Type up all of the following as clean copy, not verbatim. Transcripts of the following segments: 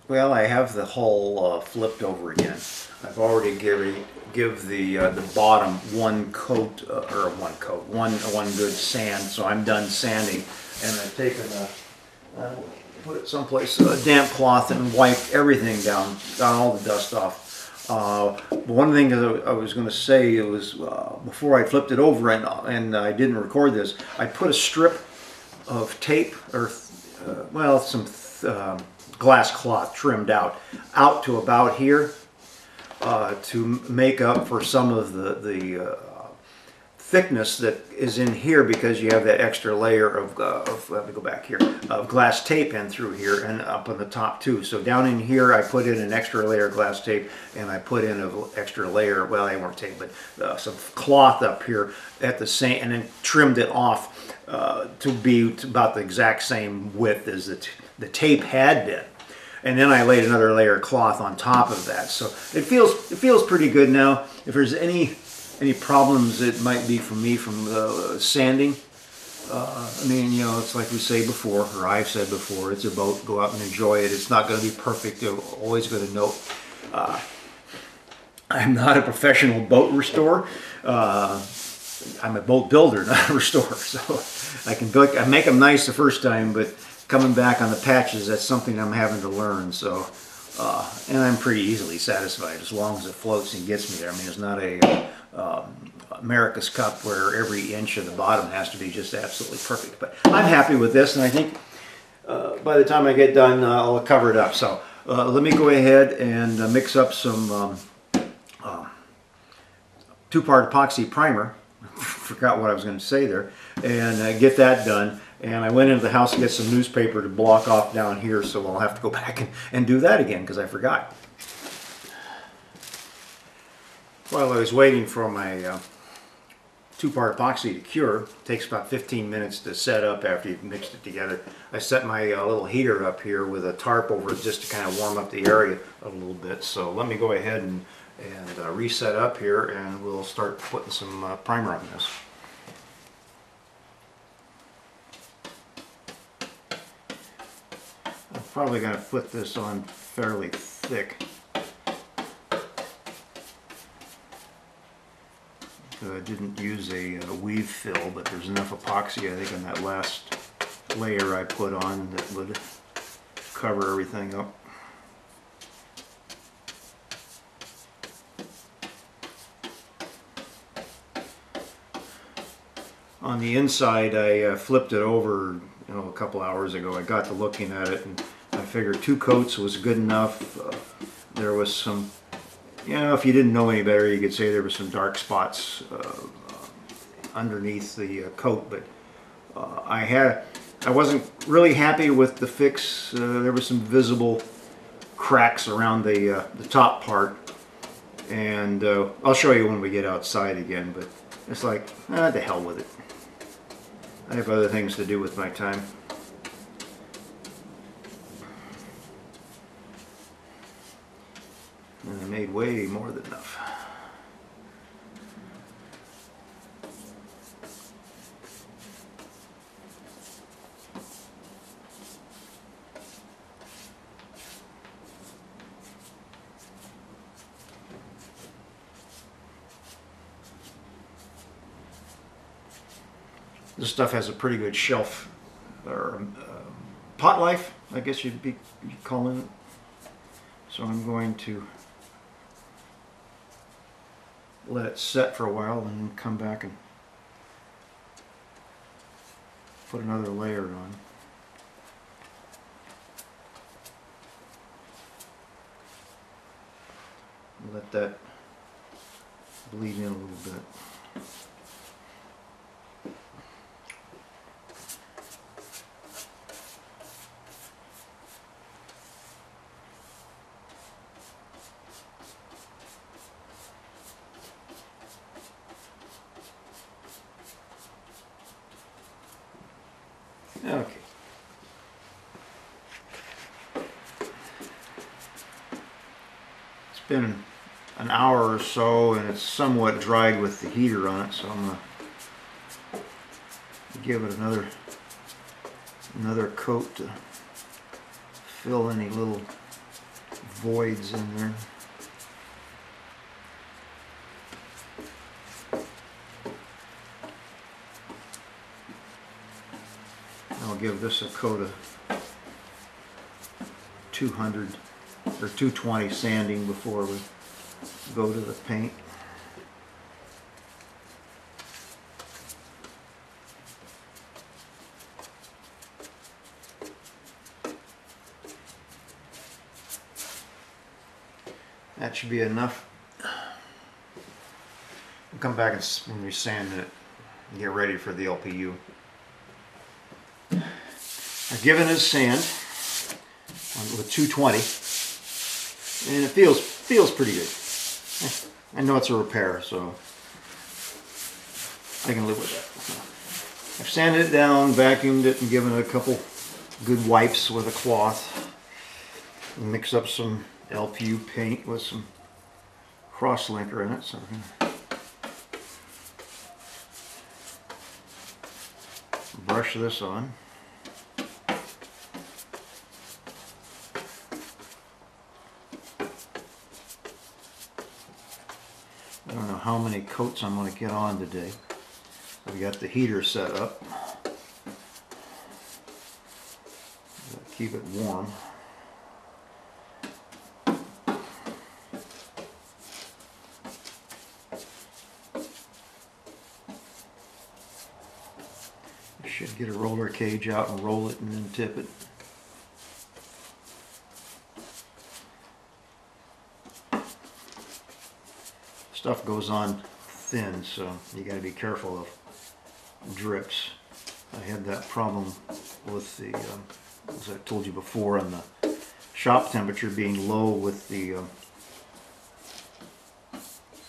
Well, I have the hull flipped over again. I've already give the bottom one coat or one good sand. So I'm done sanding, and I've taken put it someplace a damp cloth and wiped everything down, got all the dust off. One thing that I was going to say, it was before I flipped it over, and I didn't record this. I put a strip of tape or well, some glass cloth trimmed out to about here to make up for some of the thickness that is in here, because you have that extra layer of let me go back here, of glass tape in through here and up on the top too. So down in here I put in an extra layer of glass tape, and I put in an extra layer, well, they weren't tape, but some cloth up here at the same, and then trimmed it off to be about the exact same width as the tape had been. And then I laid another layer of cloth on top of that. So it feels pretty good now. If there's any problems, it might be for me from sanding. I mean, you know, it's like we say before, or I've said before, it's a boat, go out and enjoy it. It's not going to be perfect. You're always going to note. I'm not a professional boat restorer. I'm a boat builder, not a restorer. So I make them nice the first time, but coming back on the patches, that's something I'm having to learn. So, and I'm pretty easily satisfied as long as it floats and gets me there. I mean, it's not a America's Cup where every inch of the bottom has to be just absolutely perfect. But I'm happy with this, and I think by the time I get done, I'll cover it up. So let me go ahead and mix up some two-part epoxy primer. Forgot what I was going to say there, and get that done. And I went into the house to get some newspaper to block off down here, so I'll have to go back and do that again because I forgot. While I was waiting for my two-part epoxy to cure, it takes about 15 minutes to set up after you've mixed it together. I set my little heater up here with a tarp over it just to kind of warm up the area a little bit. So let me go ahead and reset up here, and we'll start putting some primer on this. I'm probably going to put this on fairly thick. I didn't use a weave fill, but there's enough epoxy, I think, on that last layer I put on that would cover everything up. On the inside, I flipped it over, you know, a couple hours ago. I got to looking at it, and I figured 2 coats was good enough. There was some, you know, if you didn't know any better, you could say there were some dark spots underneath the coat, but I wasn't really happy with the fix. There were some visible cracks around the top part, and I'll show you when we get outside again, but it's like, the hell with it. I have other things to do with my time. And I made way more than enough. This stuff has a pretty good shelf or pot life, I guess you'd be calling it. So I'm going to let it set for a while and then come back and put another layer on. Let that bleed in a little bit. Okay. It's been an hour or so, and it's somewhat dried with the heater on it, so I'm going to give it another coat to fill any little voids in there. I'll give this a coat of 200 or 220 sanding before we go to the paint. That should be enough. We'll come back and when we sand it and get ready for the LPU. I've given it a sand with 220, and it feels pretty good. I know it's a repair, so I can live with that. I've sanded it down, vacuumed it, and given it a couple good wipes with a cloth. Mix up some LPU paint with some cross-linker in it. So brush this on. I don't know how many coats I'm going to get on today. I've got the heater set up. Keep it warm. Should get a roller cage out and roll it and then tip it. Stuff goes on thin, so you got to be careful of drips. I had that problem with the, as I told you before, on the shop temperature being low with the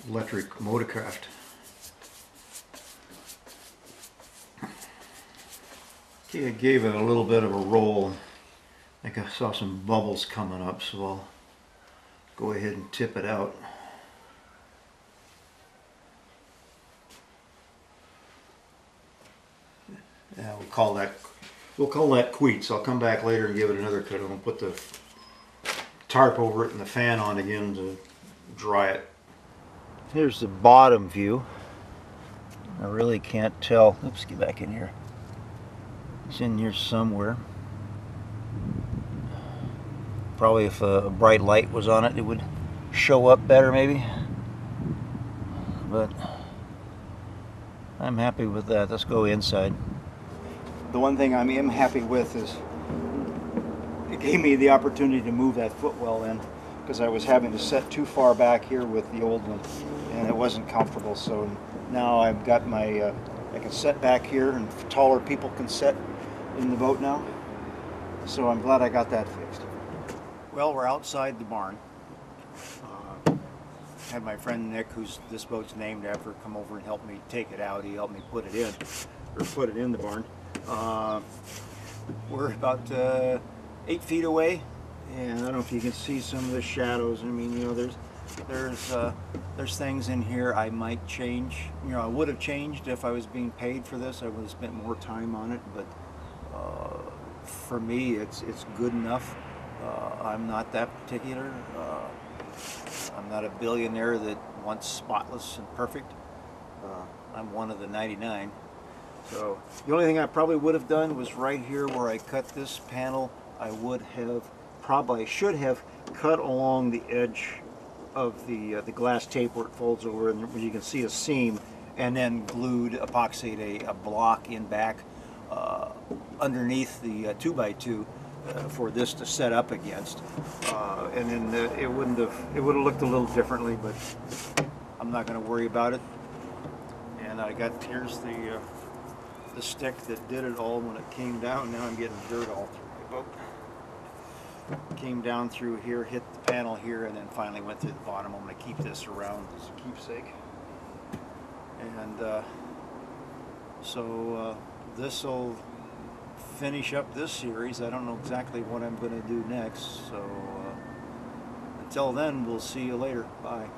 electric motorcraft. Okay, I gave it a little bit of a roll. I think I saw some bubbles coming up, so I'll go ahead and tip it out. Yeah, we'll call that quits. I'll come back later and give it another cut. I'm gonna put the tarp over it and the fan on again to dry it. Here's the bottom view. I really can't tell. Oops, get back in here. It's in here somewhere. Probably if a bright light was on it, it would show up better maybe. But I'm happy with that. Let's go inside. The one thing I am happy with is it gave me the opportunity to move that footwell in, because I was having to set too far back here with the old one and it wasn't comfortable. So now I've got my I can set back here and taller people can set in the boat now. So I'm glad I got that fixed. Well, we're outside the barn. Had my friend Nick, who's this boat's named after, come over and help me take it out. He helped me put it in, or put it in the barn. We're about 8 feet away, and I don't know if you can see some of the shadows. I mean, you know, there's things in here I might change. You know, I would have changed if I was being paid for this. I would have spent more time on it, but for me, it's good enough. I'm not that particular. I'm not a billionaire that wants spotless and perfect. I'm one of the 99. So the only thing I probably would have done was right here where I cut this panel. I would have probably should have cut along the edge of the glass tape where it folds over, and where you can see a seam, and then glued, epoxied a block in back underneath the 2x2 for this to set up against, and then it would have looked a little differently, but I'm not going to worry about it. And I got, here's the stick that did it all when it came down. Now I'm getting dirt all through my boat. Came down through here, hit the panel here, and then finally went through the bottom. I'm going to keep this around as a keepsake. And so this will finish up this series. I don't know exactly what I'm going to do next. So until then, we'll see you later. Bye.